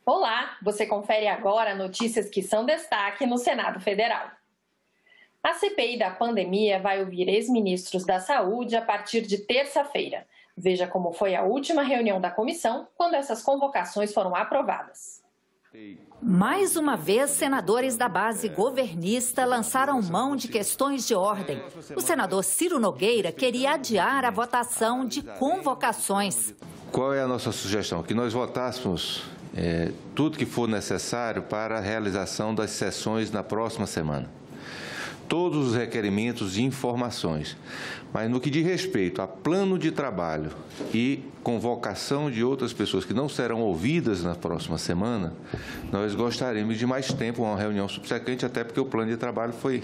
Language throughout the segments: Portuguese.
Olá, você confere agora notícias que são destaque no Senado Federal. A CPI da pandemia vai ouvir ex-ministros da Saúde a partir de terça-feira. Veja como foi a última reunião da comissão, quando essas convocações foram aprovadas. Mais uma vez, senadores da base governista lançaram mão de questões de ordem. O senador Ciro Nogueira queria adiar a votação de convocações. Qual é a nossa sugestão? Que nós votássemos tudo que for necessário para a realização das sessões na próxima semana. Todos os requerimentos de informações. Mas no que diz respeito a plano de trabalho e convocação de outras pessoas que não serão ouvidas na próxima semana, nós gostaríamos de mais tempo, uma reunião subsequente, até porque o plano de trabalho foi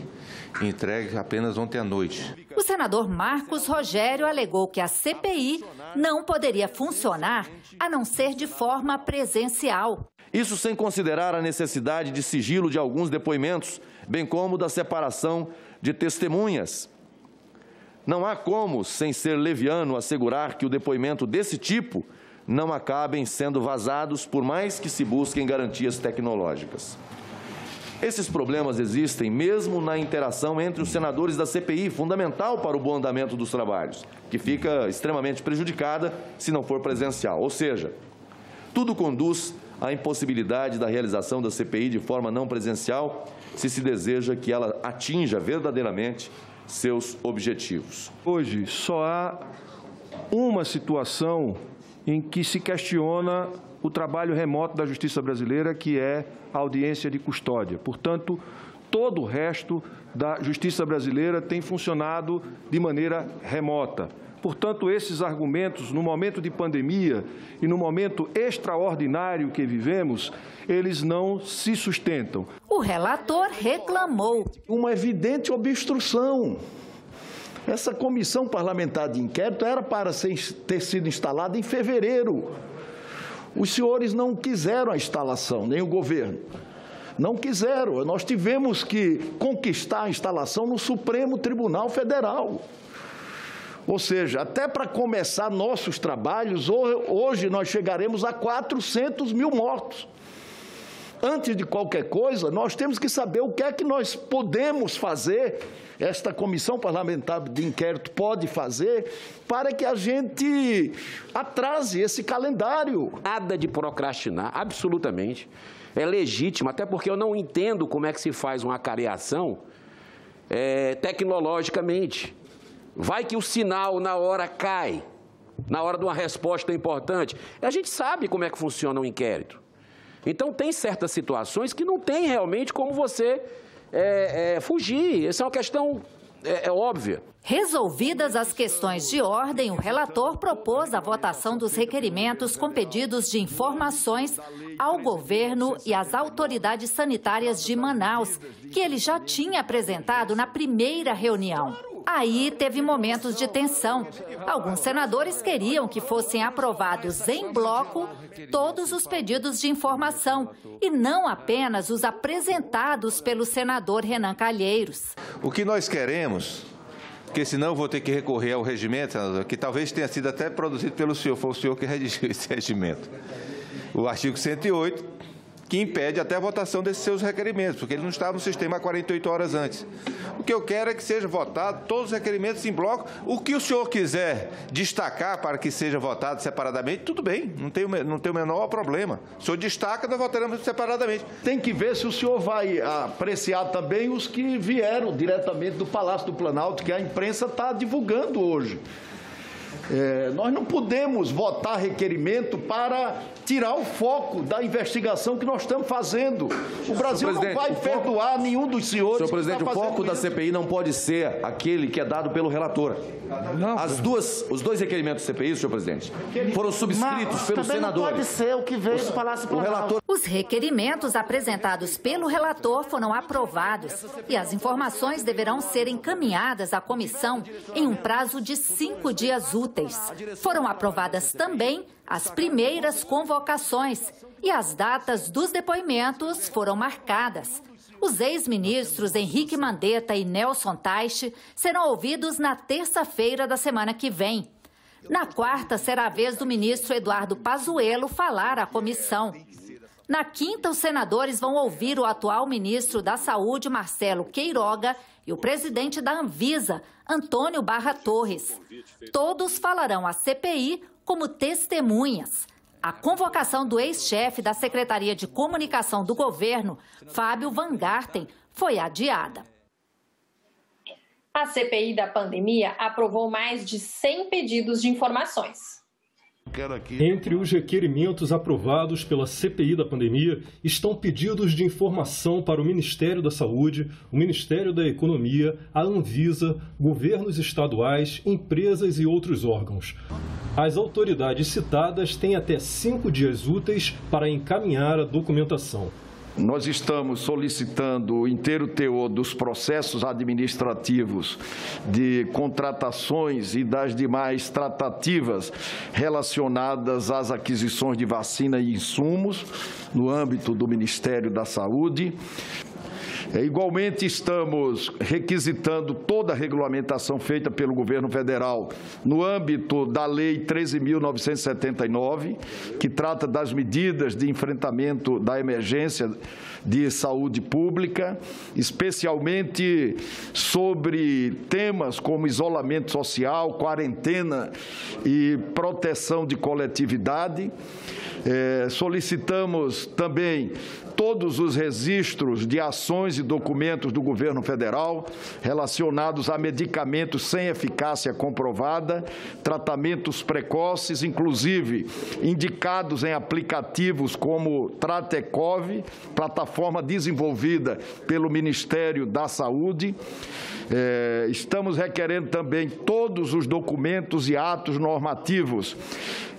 entregue apenas ontem à noite. O senador Marcos Rogério alegou que a CPI não poderia funcionar a não ser de forma presencial. Isso sem considerar a necessidade de sigilo de alguns depoimentos, bem como da separação de testemunhas. Não há como, sem ser leviano, assegurar que o depoimento desse tipo não acabem sendo vazados, por mais que se busquem garantias tecnológicas. Esses problemas existem mesmo na interação entre os senadores da CPI, fundamental para o bom andamento dos trabalhos, que fica extremamente prejudicada se não for presencial. Ou seja, tudo conduz à impossibilidade da realização da CPI de forma não presencial, se deseja que ela atinja verdadeiramente seus objetivos. Hoje só há uma situação em que se questiona o trabalho remoto da Justiça brasileira, que é a audiência de custódia. Portanto, todo o resto da Justiça brasileira tem funcionado de maneira remota. Portanto, esses argumentos, no momento de pandemia e no momento extraordinário que vivemos, eles não se sustentam. O relator reclamou. Uma evidente obstrução. Essa comissão parlamentar de inquérito era para ter sido instalada em fevereiro. Os senhores não quiseram a instalação, nem o governo. Não quiseram. Nós tivemos que conquistar a instalação no Supremo Tribunal Federal. Ou seja, até para começar nossos trabalhos, hoje nós chegaremos a 400 mil mortos. Antes de qualquer coisa, nós temos que saber o que é que nós podemos fazer, esta comissão parlamentar de inquérito pode fazer, para que a gente atrase esse calendário. Nada de procrastinar, absolutamente. É legítimo, até porque eu não entendo como é que se faz uma acareação tecnologicamente. Vai que o sinal na hora cai, na hora de uma resposta importante. A gente sabe como é que funciona um inquérito. Então, tem certas situações que não tem realmente como você fugir. Essa é uma questão óbvia. Resolvidas as questões de ordem, o relator propôs a votação dos requerimentos com pedidos de informações ao governo e às autoridades sanitárias de Manaus, que ele já tinha apresentado na primeira reunião. Aí teve momentos de tensão. Alguns senadores queriam que fossem aprovados em bloco todos os pedidos de informação e não apenas os apresentados pelo senador Renan Calheiros. O que nós queremos, porque senão eu vou ter que recorrer ao regimento, senador, que talvez tenha sido até produzido pelo senhor, foi o senhor que redigiu esse regimento. O artigo 108, que impede até a votação desses seus requerimentos, porque ele não estava no sistema há 48 horas antes. O que eu quero é que seja votado todos os requerimentos em bloco. O que o senhor quiser destacar para que seja votado separadamente, tudo bem, não tem o menor problema. O senhor destaca, nós votaremos separadamente. Tem que ver se o senhor vai apreciar também os que vieram diretamente do Palácio do Planalto, que a imprensa está divulgando hoje. Nós não podemos votar requerimento para tirar o foco da investigação que nós estamos fazendo. O Brasil não vai perdoar nenhum dos senhores. Senhor presidente, o foco da CPI não pode ser aquele que é dado pelo relator. Os dois requerimentos da CPI, senhor presidente, foram subscritos pelo senador. Não pode ser o que veio do Palácio do Planalto. Os requerimentos apresentados pelo relator foram aprovados e as informações deverão ser encaminhadas à comissão em um prazo de 5 dias úteis. Foram aprovadas também as primeiras convocações e as datas dos depoimentos foram marcadas. Os ex-ministros Henrique Mandetta e Nelson Teich serão ouvidos na terça-feira da semana que vem. Na quarta, será a vez do ministro Eduardo Pazuello falar à comissão. Na quinta, os senadores vão ouvir o atual ministro da Saúde, Marcelo Queiroga, e o presidente da Anvisa, Antônio Barra Torres. Todos falarão à CPI como testemunhas. A convocação do ex-chefe da Secretaria de Comunicação do governo, Fábio Van Garten, foi adiada. A CPI da pandemia aprovou mais de 100 pedidos de informações. Entre os requerimentos aprovados pela CPI da pandemia estão pedidos de informação para o Ministério da Saúde, o Ministério da Economia, a Anvisa, governos estaduais, empresas e outros órgãos. As autoridades citadas têm até 5 dias úteis para encaminhar a documentação. Nós estamos solicitando o inteiro teor dos processos administrativos de contratações e das demais tratativas relacionadas às aquisições de vacina e insumos no âmbito do Ministério da Saúde. Igualmente, estamos requisitando toda a regulamentação feita pelo governo federal no âmbito da Lei 13.979, que trata das medidas de enfrentamento da emergência de saúde pública, especialmente sobre temas como isolamento social, quarentena e proteção de coletividade. Solicitamos também todos os registros de ações e documentos do governo federal relacionados a medicamentos sem eficácia comprovada, tratamentos precoces, inclusive indicados em aplicativos como Tratecov, plataforma desenvolvida pelo Ministério da Saúde. Estamos requerendo também todos os documentos e atos normativos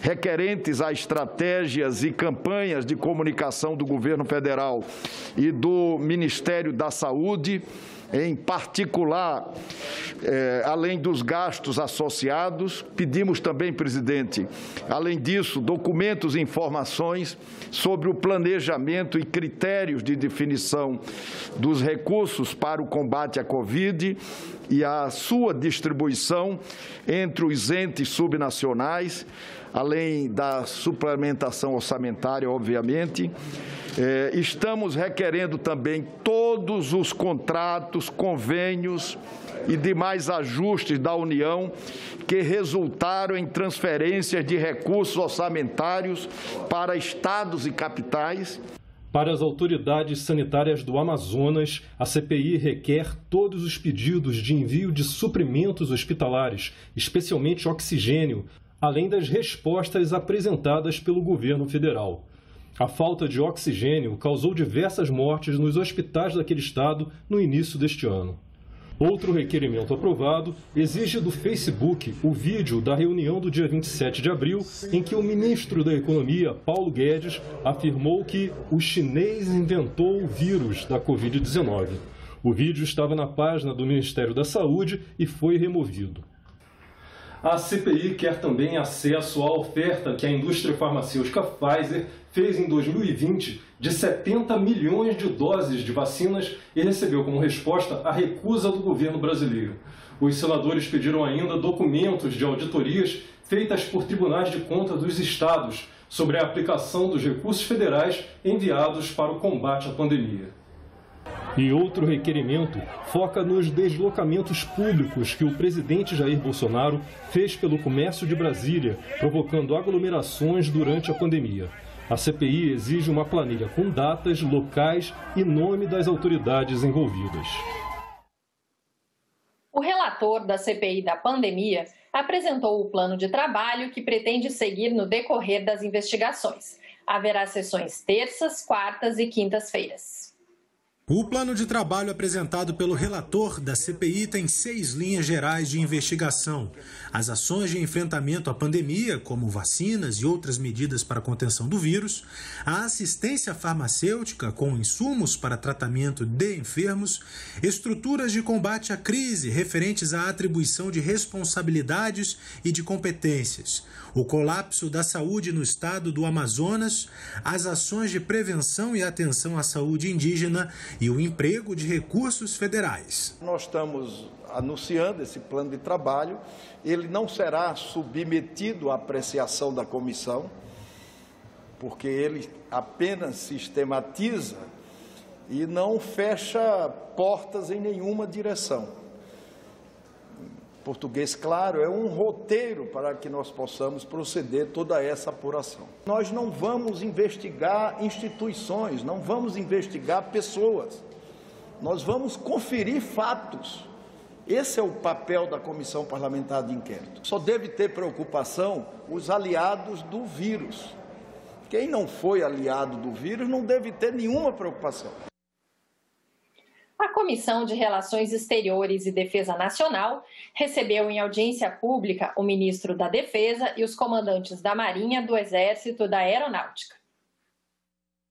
requerentes a estratégias e campanhas de comunicação do governo federal e do Ministério da Saúde, em particular, além dos gastos associados. Pedimos também, presidente, além disso, documentos e informações sobre o planejamento e critérios de definição dos recursos para o combate à Covid e a sua distribuição entre os entes subnacionais, além da suplementação orçamentária, obviamente. Estamos requerendo também todos os contratos, convênios e demais ajustes da União que resultaram em transferências de recursos orçamentários para estados e capitais. Para as autoridades sanitárias do Amazonas, a CPI requer todos os pedidos de envio de suprimentos hospitalares, especialmente oxigênio, além das respostas apresentadas pelo governo federal. A falta de oxigênio causou diversas mortes nos hospitais daquele estado no início deste ano. Outro requerimento aprovado exige do Facebook o vídeo da reunião do dia 27 de abril, em que o ministro da Economia, Paulo Guedes, afirmou que o chinês inventou o vírus da Covid-19. O vídeo estava na página do Ministério da Saúde e foi removido. A CPI quer também acesso à oferta que a indústria farmacêutica Pfizer fez em 2020 de 70 milhões de doses de vacinas e recebeu como resposta a recusa do governo brasileiro. Os senadores pediram ainda documentos de auditorias feitas por tribunais de contas dos estados sobre a aplicação dos recursos federais enviados para o combate à pandemia. E outro requerimento foca nos deslocamentos públicos que o presidente Jair Bolsonaro fez pelo comércio de Brasília, provocando aglomerações durante a pandemia. A CPI exige uma planilha com datas, locais e nome das autoridades envolvidas. O relator da CPI da pandemia apresentou o plano de trabalho que pretende seguir no decorrer das investigações. Haverá sessões terças, quartas e quintas-feiras. O plano de trabalho apresentado pelo relator da CPI tem 6 linhas gerais de investigação. As ações de enfrentamento à pandemia, como vacinas e outras medidas para a contenção do vírus, a assistência farmacêutica com insumos para tratamento de enfermos, estruturas de combate à crise referentes à atribuição de responsabilidades e de competências, o colapso da saúde no estado do Amazonas, as ações de prevenção e atenção à saúde indígena e o emprego de recursos federais. Nós estamos anunciando esse plano de trabalho, ele não será submetido à apreciação da comissão, porque ele apenas sistematiza e não fecha portas em nenhuma direção. Português claro, é um roteiro para que nós possamos proceder toda essa apuração. Nós não vamos investigar instituições, não vamos investigar pessoas, nós vamos conferir fatos. Esse é o papel da Comissão Parlamentar de Inquérito. Só deve ter preocupação os aliados do vírus. Quem não foi aliado do vírus não deve ter nenhuma preocupação. A Comissão de Relações Exteriores e Defesa Nacional recebeu em audiência pública o ministro da Defesa e os comandantes da Marinha, do Exército e da Aeronáutica.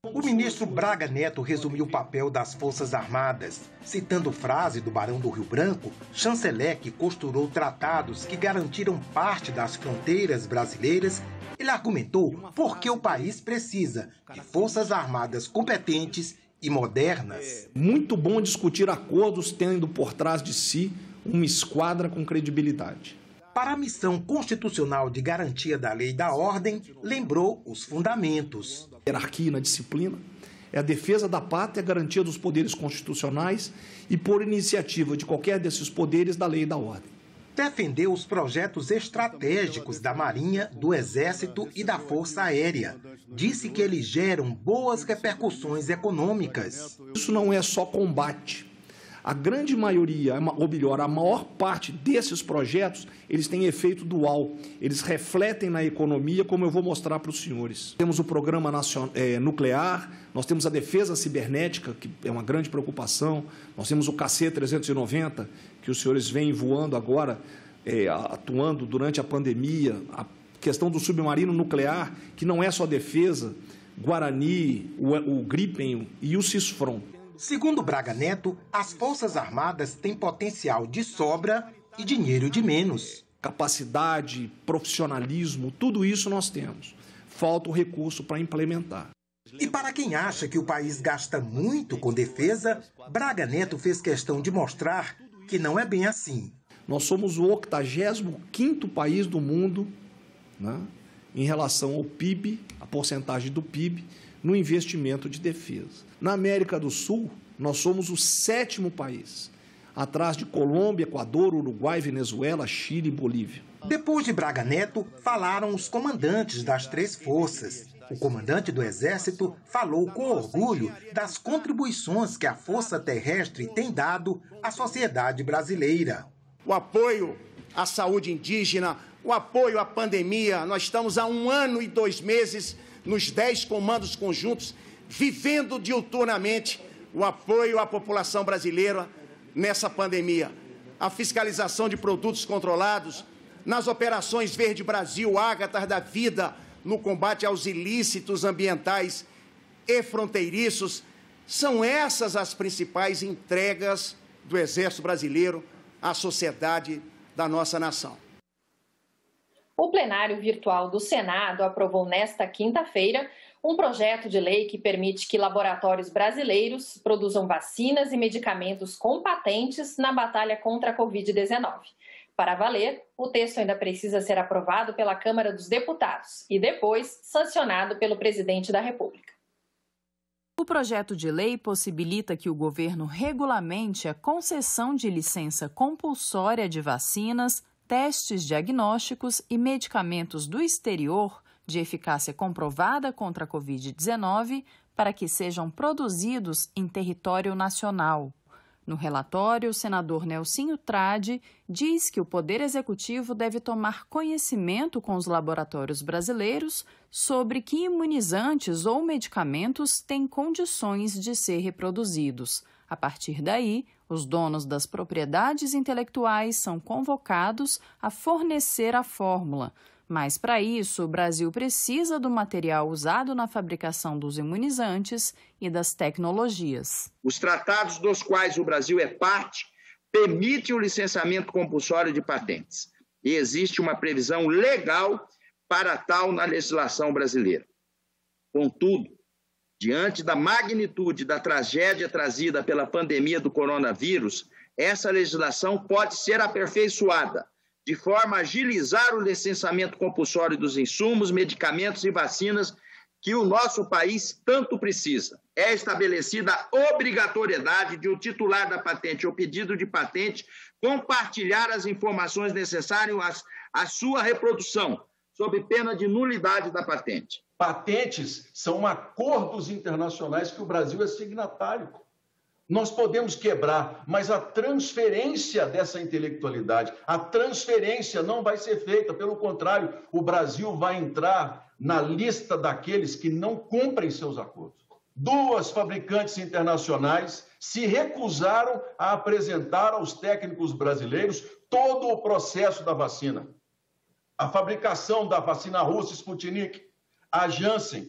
O ministro Braga Neto resumiu o papel das Forças Armadas. Citando frase do Barão do Rio Branco, chanceler que costurou tratados que garantiram parte das fronteiras brasileiras, ele argumentou por que o país precisa de Forças Armadas competentes e modernas. Muito bom discutir acordos tendo por trás de si uma esquadra com credibilidade. Para a missão constitucional de garantia da lei e da ordem, lembrou os fundamentos. Hierarquia na disciplina é a defesa da pátria, a garantia dos poderes constitucionais e, por iniciativa de qualquer desses poderes, da lei e da ordem. Defendeu os projetos estratégicos da Marinha, do Exército e da Força Aérea. Disse que eles geram boas repercussões econômicas. Isso não é só combate. A grande maioria, ou melhor, a maior parte desses projetos, eles têm efeito dual. Eles refletem na economia, como eu vou mostrar para os senhores. Temos o programa nuclear, nós temos a defesa cibernética, que é uma grande preocupação. Nós temos o KC-390, que os senhores vêm voando agora, atuando durante a pandemia. A questão do submarino nuclear, que não é só defesa, Guarani, o Gripen e o Cisfron. Segundo Braga Neto, as Forças Armadas têm potencial de sobra e dinheiro de menos. Capacidade, profissionalismo, tudo isso nós temos. Falta o recurso para implementar. E para quem acha que o país gasta muito com defesa, Braga Neto fez questão de mostrar que não é bem assim. Nós somos o 85º país do mundo, né, em relação ao PIB, a porcentagem do PIB, no investimento de defesa. Na América do Sul, nós somos o 7º país, atrás de Colômbia, Equador, Uruguai, Venezuela, Chile e Bolívia. Depois de Braga Neto, falaram os comandantes das 3 forças. O comandante do Exército falou com orgulho das contribuições que a Força Terrestre tem dado à sociedade brasileira. O apoio à saúde indígena, o apoio à pandemia. Nós estamos há 1 ano e 2 meses nos 10 comandos conjuntos, vivendo diuturnamente o apoio à população brasileira nessa pandemia. A fiscalização de produtos controlados, nas operações Verde Brasil, Ágatas da Vida, no combate aos ilícitos ambientais e fronteiriços, são essas as principais entregas do Exército Brasileiro à sociedade da nossa nação. O plenário virtual do Senado aprovou nesta quinta-feira um projeto de lei que permite que laboratórios brasileiros produzam vacinas e medicamentos com patentes na batalha contra a Covid-19. Para valer, o texto ainda precisa ser aprovado pela Câmara dos Deputados e depois sancionado pelo presidente da República. O projeto de lei possibilita que o governo regulamente a concessão de licença compulsória de vacinas, testes diagnósticos e medicamentos do exterior de eficácia comprovada contra a Covid-19 para que sejam produzidos em território nacional. No relatório, o senador Nelsinho Trade diz que o Poder Executivo deve tomar conhecimento com os laboratórios brasileiros sobre que imunizantes ou medicamentos têm condições de ser reproduzidos. A partir daí, os donos das propriedades intelectuais são convocados a fornecer a fórmula. Mas, para isso, o Brasil precisa do material usado na fabricação dos imunizantes e das tecnologias. Os tratados dos quais o Brasil é parte permitem o licenciamento compulsório de patentes. E existe uma previsão legal para tal na legislação brasileira. Contudo, diante da magnitude da tragédia trazida pela pandemia do coronavírus, essa legislação pode ser aperfeiçoada, de forma a agilizar o licenciamento compulsório dos insumos, medicamentos e vacinas que o nosso país tanto precisa. É estabelecida a obrigatoriedade de o titular da patente ou pedido de patente compartilhar as informações necessárias à sua reprodução, sob pena de nulidade da patente. Patentes são acordos internacionais que o Brasil é signatário. Nós podemos quebrar, mas a transferência dessa intelectualidade, a transferência não vai ser feita. Pelo contrário, o Brasil vai entrar na lista daqueles que não cumprem seus acordos. 2 fabricantes internacionais se recusaram a apresentar aos técnicos brasileiros todo o processo da vacina. A fabricação da vacina russa Sputnik, a Janssen.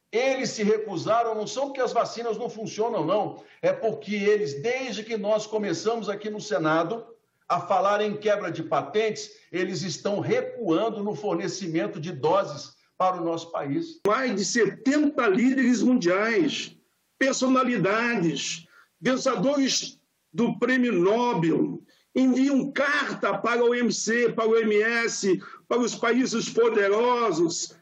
Eles se recusaram, não são porque as vacinas não funcionam, não. É porque eles, desde que nós começamos aqui no Senado a falar em quebra de patentes, eles estão recuando no fornecimento de doses para o nosso país. Mais de 70 líderes mundiais, personalidades, vencedores do Prêmio Nobel, enviam carta para a OMC, para o OMS, para os países poderosos,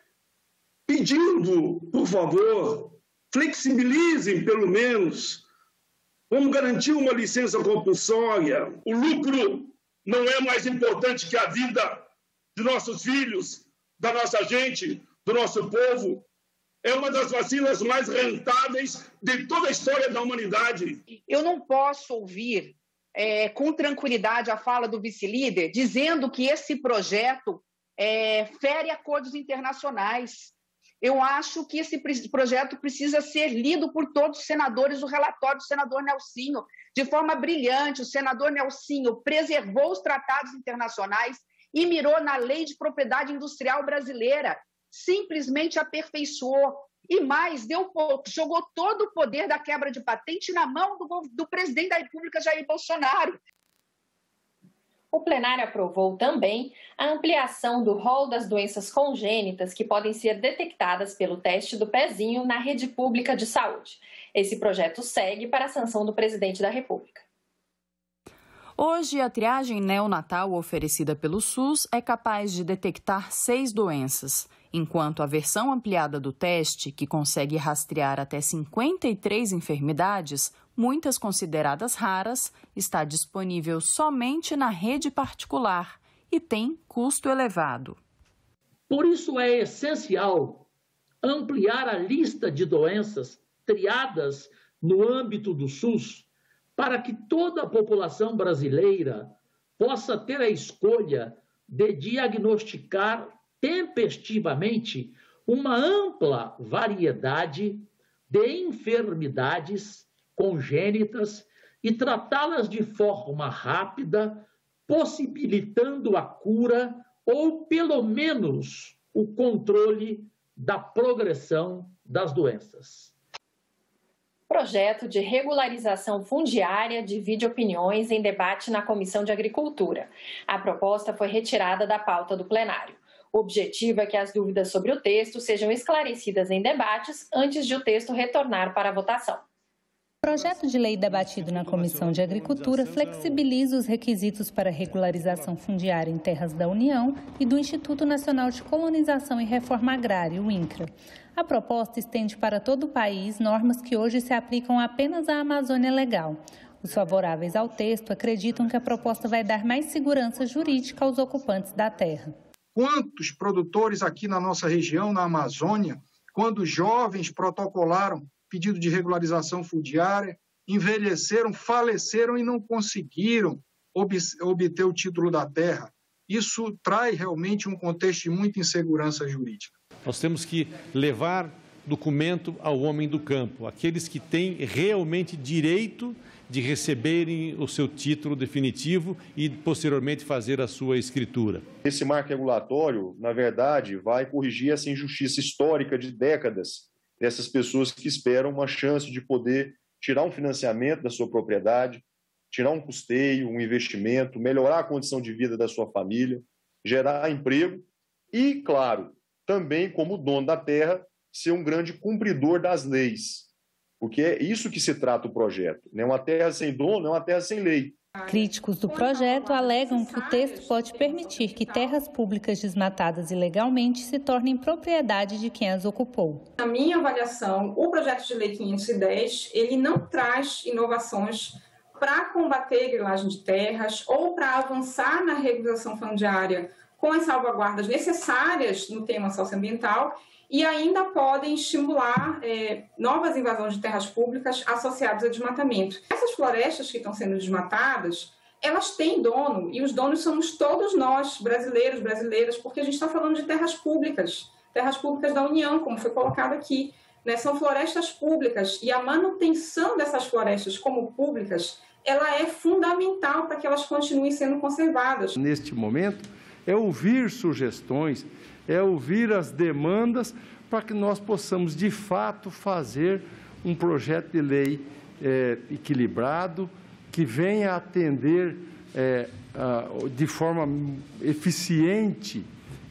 pedindo, por favor, flexibilizem pelo menos, vamos garantir uma licença compulsória. O lucro não é mais importante que a vida de nossos filhos, da nossa gente, do nosso povo. É uma das vacinas mais rentáveis de toda a história da humanidade. Eu não posso ouvir com tranquilidade a fala do vice-líder dizendo que esse projeto fere acordos internacionais. Eu acho que esse projeto precisa ser lido por todos os senadores, o relatório do senador Nelsinho, de forma brilhante. O senador Nelsinho preservou os tratados internacionais e mirou na Lei de Propriedade Industrial Brasileira, simplesmente aperfeiçoou. E mais, jogou todo o poder da quebra de patente na mão do presidente da República, Jair Bolsonaro. O plenário aprovou também a ampliação do rol das doenças congênitas que podem ser detectadas pelo teste do pezinho na rede pública de saúde. Esse projeto segue para a sanção do presidente da República. Hoje, a triagem neonatal oferecida pelo SUS é capaz de detectar 6 doenças, enquanto a versão ampliada do teste, que consegue rastrear até 53 enfermidades, muitas consideradas raras, está disponível somente na rede particular e tem custo elevado. Por isso é essencial ampliar a lista de doenças triadas no âmbito do SUS, para que toda a população brasileira possa ter a escolha de diagnosticar tempestivamente uma ampla variedade de enfermidades congênitas e tratá-las de forma rápida, possibilitando a cura ou, pelo menos, o controle da progressão das doenças. Projeto de regularização fundiária divide opiniões em debate na Comissão de Agricultura. A proposta foi retirada da pauta do plenário. O objetivo é que as dúvidas sobre o texto sejam esclarecidas em debates antes de o texto retornar para a votação. O projeto de lei debatido na Comissão de Agricultura flexibiliza os requisitos para regularização fundiária em terras da União e do Instituto Nacional de Colonização e Reforma Agrária, o INCRA. A proposta estende para todo o país normas que hoje se aplicam apenas à Amazônia Legal. Os favoráveis ao texto acreditam que a proposta vai dar mais segurança jurídica aos ocupantes da terra. Quantos produtores aqui na nossa região, na Amazônia, quando jovens protocolaram pedido de regularização fundiária, envelheceram, faleceram e não conseguiram obter o título da terra. Isso traz realmente um contexto de muita insegurança jurídica. Nós temos que levar documento ao homem do campo, aqueles que têm realmente direito de receberem o seu título definitivo e, posteriormente, fazer a sua escritura. Esse marco regulatório, na verdade, vai corrigir essa injustiça histórica de décadas dessas pessoas que esperam uma chance de poder tirar um financiamento da sua propriedade, tirar um custeio, um investimento, melhorar a condição de vida da sua família, gerar emprego e, claro, também, como dono da terra, ser um grande cumpridor das leis. Porque é isso que se trata o projeto. Uma terra sem dono é uma terra sem lei. Críticos do projeto alegam que o texto pode permitir que terras públicas desmatadas ilegalmente se tornem propriedade de quem as ocupou. Na minha avaliação, o projeto de lei 510, ele não traz inovações para combater a grilagem de terras ou para avançar na regularização fundiária com as salvaguardas necessárias no tema socioambiental e ainda podem estimular novas invasões de terras públicas associadas a desmatamento. Essas florestas que estão sendo desmatadas, elas têm dono, e os donos somos todos nós, brasileiros, brasileiras, porque a gente está falando de terras públicas da União, como foi colocado aqui, né? São florestas públicas, e a manutenção dessas florestas como públicas, ela é fundamental para que elas continuem sendo conservadas. Neste momento, é ouvir sugestões, é ouvir as demandas para que nós possamos, de fato, fazer um projeto de lei equilibrado, que venha atender de forma eficiente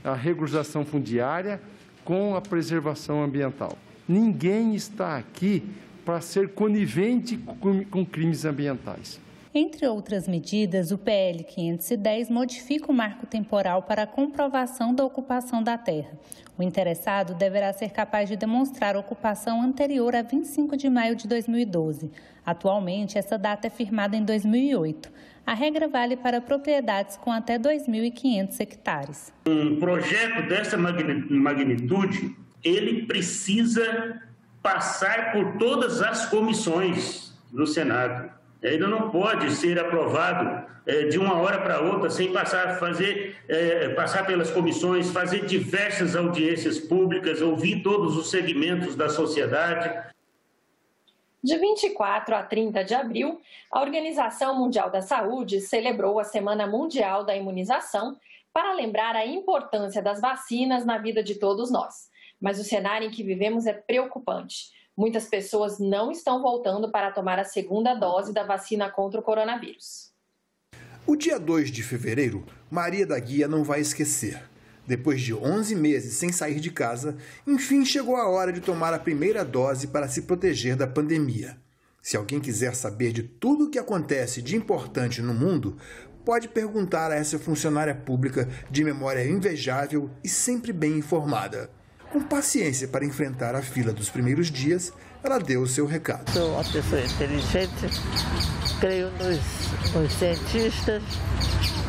a regularização fundiária com a preservação ambiental. Ninguém está aqui para ser conivente com crimes ambientais. Entre outras medidas, o PL 510 modifica o marco temporal para a comprovação da ocupação da terra. O interessado deverá ser capaz de demonstrar ocupação anterior a 25 de maio de 2012. Atualmente, essa data é firmada em 2008. A regra vale para propriedades com até 2.500 hectares. Um projeto dessa magnitude, ele precisa passar por todas as comissões do Senado. Ele não pode ser aprovado de uma hora para outra sem passar pelas comissões, fazer diversas audiências públicas, ouvir todos os segmentos da sociedade. De 24 a 30 de abril, a Organização Mundial da Saúde celebrou a Semana Mundial da Imunização para lembrar a importância das vacinas na vida de todos nós. Mas o cenário em que vivemos é preocupante. Muitas pessoas não estão voltando para tomar a segunda dose da vacina contra o coronavírus. O dia 2 de fevereiro, Maria da Guia não vai esquecer. Depois de 11 meses sem sair de casa, enfim chegou a hora de tomar a primeira dose para se proteger da pandemia. Se alguém quiser saber de tudo o que acontece de importante no mundo, pode perguntar a essa funcionária pública de memória invejável e sempre bem informada. Com paciência para enfrentar a fila dos primeiros dias, ela deu o seu recado. Sou uma pessoa inteligente, creio nos cientistas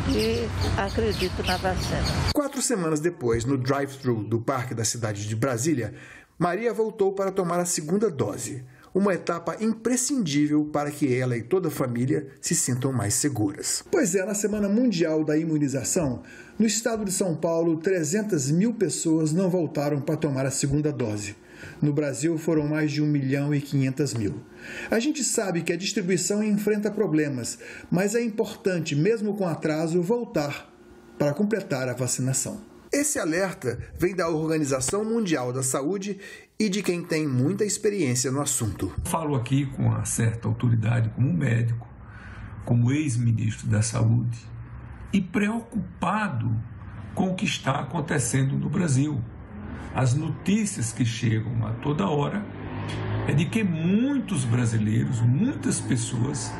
e acredito na vacina. 4 semanas depois, no drive-thru do Parque da cidade de Brasília, Maria voltou para tomar a segunda dose, uma etapa imprescindível para que ela e toda a família se sintam mais seguras. Pois é, na Semana Mundial da Imunização, no estado de São Paulo, 300 mil pessoas não voltaram para tomar a segunda dose. No Brasil, foram mais de 1.500.000. A gente sabe que a distribuição enfrenta problemas, mas é importante, mesmo com atraso, voltar para completar a vacinação. Esse alerta vem da Organização Mundial da Saúde e de quem tem muita experiência no assunto. Falo aqui com uma certa autoridade como médico, como ex-ministro da Saúde, e preocupado com o que está acontecendo no Brasil. As notícias que chegam a toda hora é de que muitos brasileiros, muitas pessoas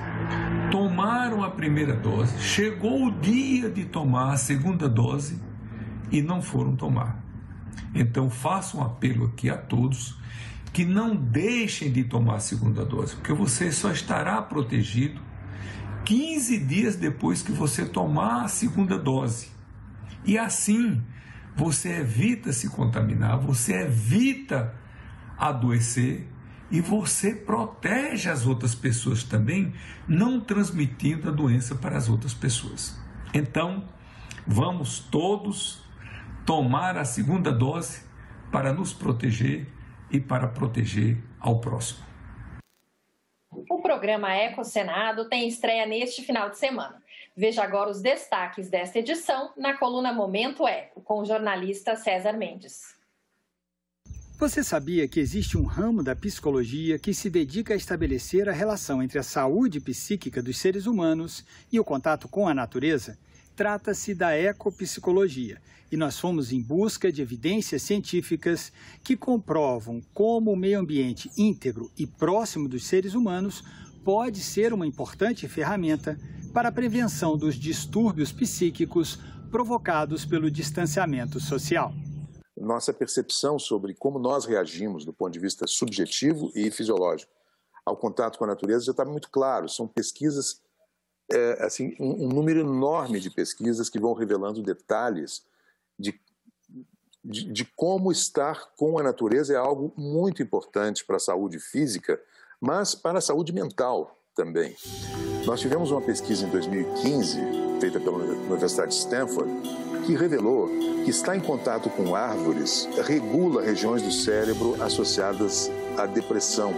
tomaram a primeira dose, chegou o dia de tomar a segunda dose e não foram tomar. Então faço um apelo aqui a todos que não deixem de tomar a segunda dose, porque você só estará protegido 15 dias depois que você tomar a segunda dose. E assim você evita se contaminar, você evita adoecer e você protege as outras pessoas também, não transmitindo a doença para as outras pessoas. Então, vamos todos tomar a segunda dose para nos proteger e para proteger ao próximo. O programa Eco Senado tem estreia neste final de semana. Veja agora os destaques desta edição na coluna Momento Eco, com o jornalista César Mendes. Você sabia que existe um ramo da psicologia que se dedica a estabelecer a relação entre a saúde psíquica dos seres humanos e o contato com a natureza? Trata-se da ecopsicologia, e nós fomos em busca de evidências científicas que comprovam como o meio ambiente íntegro e próximo dos seres humanos pode ser uma importante ferramenta para a prevenção dos distúrbios psíquicos provocados pelo distanciamento social. Nossa percepção sobre como nós reagimos do ponto de vista subjetivo e fisiológico ao contato com a natureza já está muito claro. São pesquisas, um número enorme de pesquisas que vão revelando detalhes de como estar com a natureza é algo muito importante para a saúde física, mas para a saúde mental também. Nós tivemos uma pesquisa em 2015, feita pela Universidade de Stanford, que revelou que estar em contato com árvores regula regiões do cérebro associadas à depressão.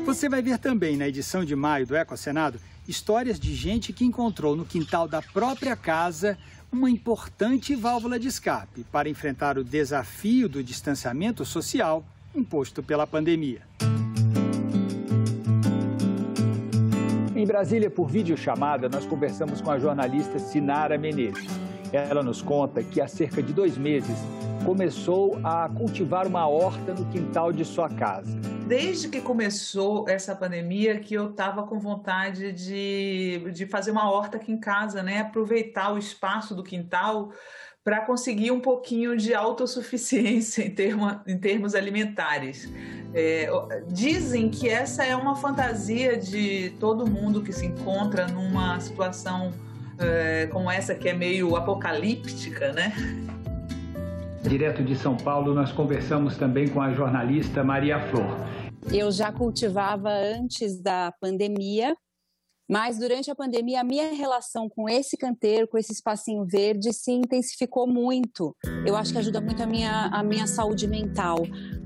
Você vai ver também na edição de maio do Ecocenado histórias de gente que encontrou no quintal da própria casa uma importante válvula de escape para enfrentar o desafio do distanciamento social imposto pela pandemia. Em Brasília, por videochamada, nós conversamos com a jornalista Sinara Menezes. Ela nos conta que há cerca de 2 meses começou a cultivar uma horta no quintal de sua casa. Desde que começou essa pandemia que eu estava com vontade de fazer uma horta aqui em casa, né? Aproveitar o espaço do quintal para conseguir um pouquinho de autossuficiência em termos alimentares. Dizem que essa é uma fantasia de todo mundo que se encontra numa situação como essa, que é meio apocalíptica, né? Direto de São Paulo, nós conversamos também com a jornalista Maria Flor. Eu já cultivava antes da pandemia, mas durante a pandemia a minha relação com esse canteiro, com esse espacinho verde, se intensificou muito. Eu acho que ajuda muito a minha saúde mental,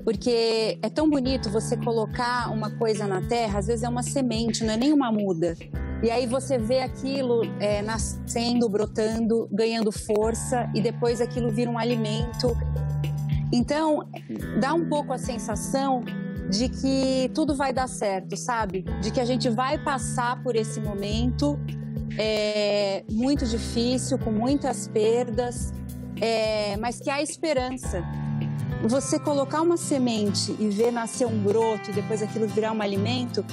porque é tão bonito você colocar uma coisa na terra, às vezes é uma semente, não é nem uma muda. E aí você vê aquilo nascendo, brotando, ganhando força e depois aquilo vira um alimento. Então, dá um pouco a sensação de que tudo vai dar certo, sabe? De que a gente vai passar por esse momento muito difícil, com muitas perdas, mas que há esperança. Você colocar uma semente e ver nascer um broto e depois aquilo virar um alimento,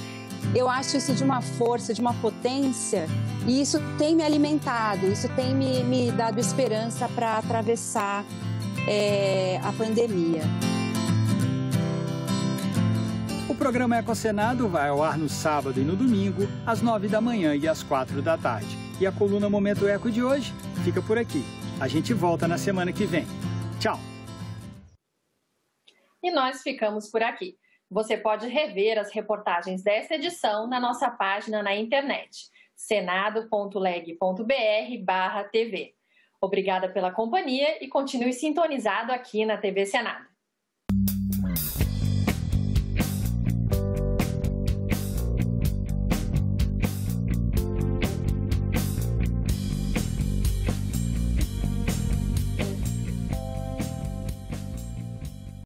eu acho isso de uma força, de uma potência, e isso tem me alimentado, isso tem me dado esperança para atravessar a pandemia. O programa Ecocenado vai ao ar no sábado e no domingo, às 9 da manhã e às 4 da tarde. E a coluna Momento Eco de hoje fica por aqui. A gente volta na semana que vem. Tchau! E nós ficamos por aqui. Você pode rever as reportagens desta edição na nossa página na internet, senado.leg.br/tv. Obrigada pela companhia e continue sintonizado aqui na TV Senado.